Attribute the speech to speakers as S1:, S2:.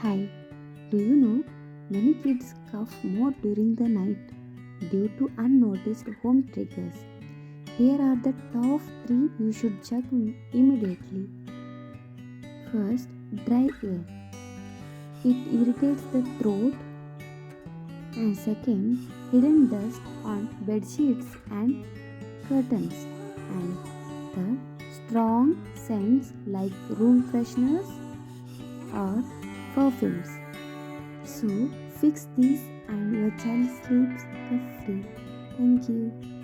S1: Hi, do you know many kids cough more during the night due to unnoticed home triggers? Here are the top 3 you should check immediately. First, dry air. It irritates the throat. And second, hidden dust on bed sheets and curtains. And third, strong scents like room fresheners or perfumes. So fix this and your child sleeps free. Thank you.